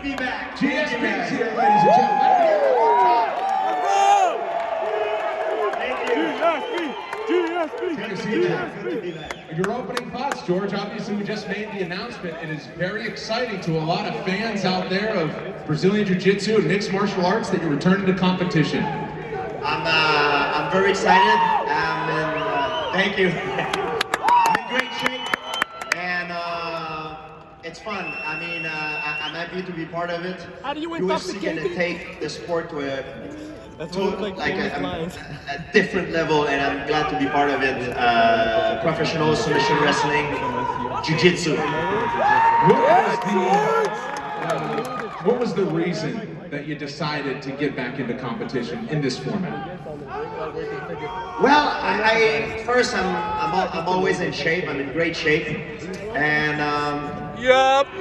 to be back. GSP's here, ladies and gentlemen. Your opening thoughts, George. Obviously, we just made the announcement. It is very exciting to a lot of fans out there of Brazilian Jiu-Jitsu and mixed martial arts that you're returning to competition. I'm very excited. Thank you. I'm in great shape, and it's fun. I mean, I'm happy to be part of it. How do you UFC gonna take the sport to a different level, and I'm glad to be part of it. Professional submission wrestling, jiu-jitsu. What was the reason that you decided to get back into competition in this format? Well, first I'm always in shape. I'm in great shape, and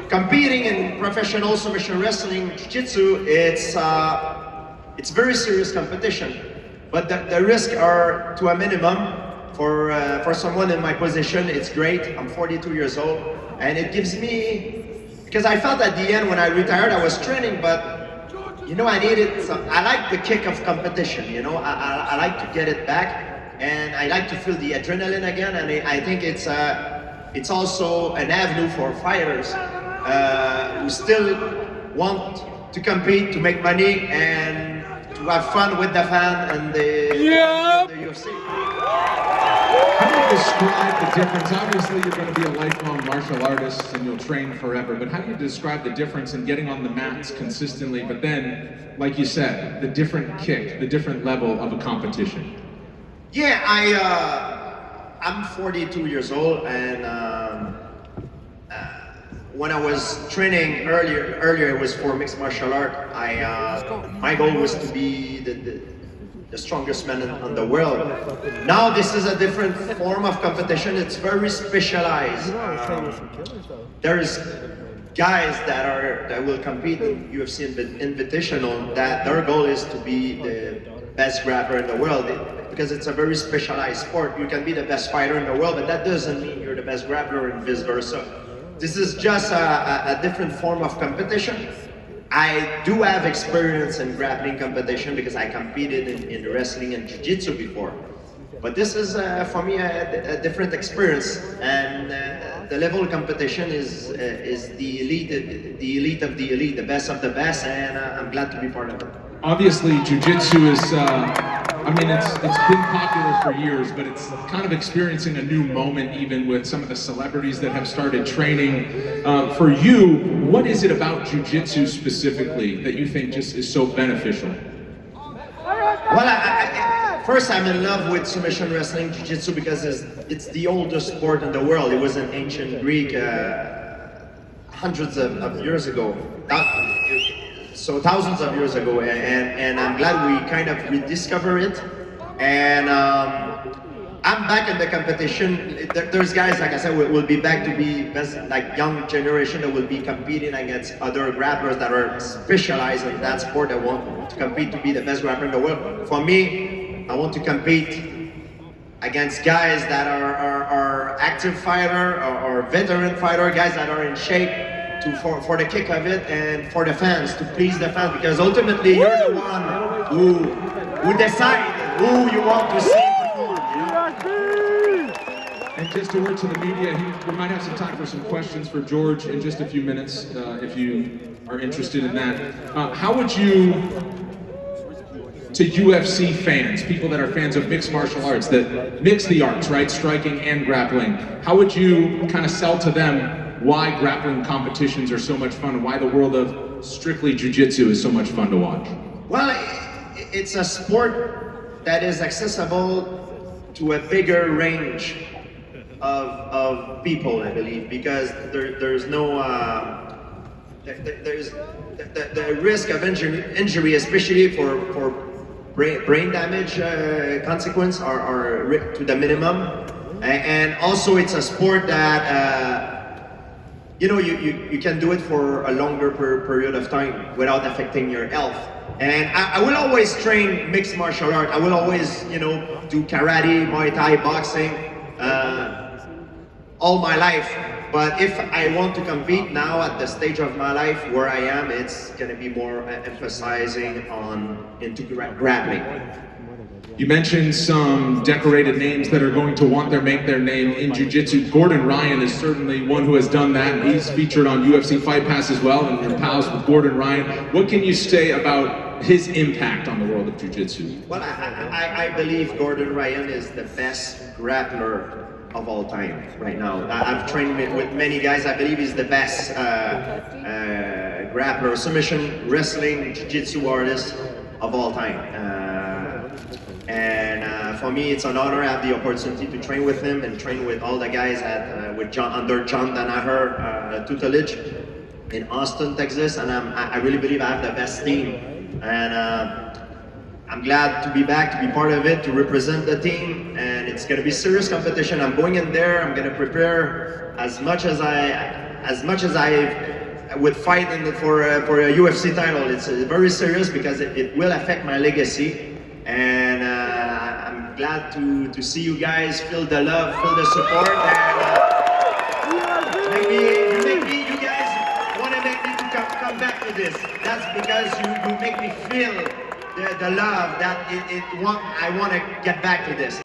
competing in professional submission wrestling, jiu-jitsu, it's very serious competition, but the risks are to a minimum. For someone in my position, it's great. I'm 42 years old, and it gives me, because I felt at the end when I retired, I was training, but you know, I needed some. I like the kick of competition. You know, I like to get it back, and I like to feel the adrenaline again. And I think it's also an avenue for fighters who still want to compete, to make money, and to have fun with the fan and the UFC. How do you describe the difference? Obviously, you're going to be a lifelong martial artist and you'll train forever, but how do you describe the difference in getting on the mats consistently, but then, like you said, the different kick, the different level of a competition? Yeah, I'm 42 years old, and when I was training earlier it was for mixed martial art. My goal was to be the strongest man in the world. Now this is a different form of competition. It's very specialized. There's guys that will compete in UFC Invitational that their goal is to be the best grappler in the world, because it's a very specialized sport. You can be the best fighter in the world, but that doesn't mean you're the best grappler and vice versa. This is just a different form of competition. I do have experience in grappling competition because I competed in wrestling and jiu-jitsu before. But this is, for me, a different experience. And the level of competition is the elite of the elite, the best of the best, and I'm glad to be part of it. Obviously, jiu-jitsu is, I mean, it's been popular for years, but it's kind of experiencing a new moment even with some of the celebrities that have started training. For you, what is it about jiu-jitsu specifically that you think just is so beneficial? Well, first I'm in love with submission wrestling, jiu-jitsu, because it's the oldest sport in the world. It was in ancient Greek hundreds of years ago. So thousands of years ago, and I'm glad we kind of rediscover it. And I'm back in the competition. There's guys, like I said, will be back to be best, like young generation that will be competing against other grapplers that are specialized in that sport, that want to compete to be the best grappler in the world. For me, I want to compete against guys that are active fighter or veteran fighter, guys that are in shape, for the kick of it and for the fans, to please the fans, because ultimately you're the one who decide who you want to see perform. And just a word to the media, we might have some time for some questions for George in just a few minutes, if you are interested in that. How would you, to UFC fans, people that are fans of mixed martial arts, that mix the arts, right, striking and grappling, how would you kind of sell to them why grappling competitions are so much fun and why the world of strictly jiu-jitsu is so much fun to watch? Well, it's a sport that is accessible to a bigger range of people, I believe, because there's no there's the risk of injury, especially for brain damage consequence are to the minimum, and also it's a sport that you know, you can do it for a longer period of time without affecting your health. And I will always train mixed martial art. I will always, you know, do karate, Muay Thai, boxing, all my life. But if I want to compete now at the stage of my life where I am, it's going to be more emphasizing into grappling. You mentioned some decorated names that are going to want to make their name in jiu-jitsu. Gordon Ryan is certainly one who has done that, and he's featured on UFC Fight Pass as well, and you're pals with Gordon Ryan. What can you say about his impact on the world of jiu-jitsu? Well, I believe Gordon Ryan is the best grappler of all time right now. I've trained with many guys. I believe he's the best grappler, submission, wrestling, jiu-jitsu artist of all time. For me, it's an honor to have the opportunity to train with him and train with all the guys under John Danaher tutelage in Austin, Texas. And I really believe I have the best team. And I'm glad to be back, to be part of it, to represent the team. And it's going to be serious competition. I'm going in there. I'm going to prepare as much as I would fight for a UFC title. It's very serious because it will affect my legacy. And I'm glad to see you guys, feel the love, feel the support, and you guys want to make me to come back to this. That's because you make me feel the love that I want to get back to this.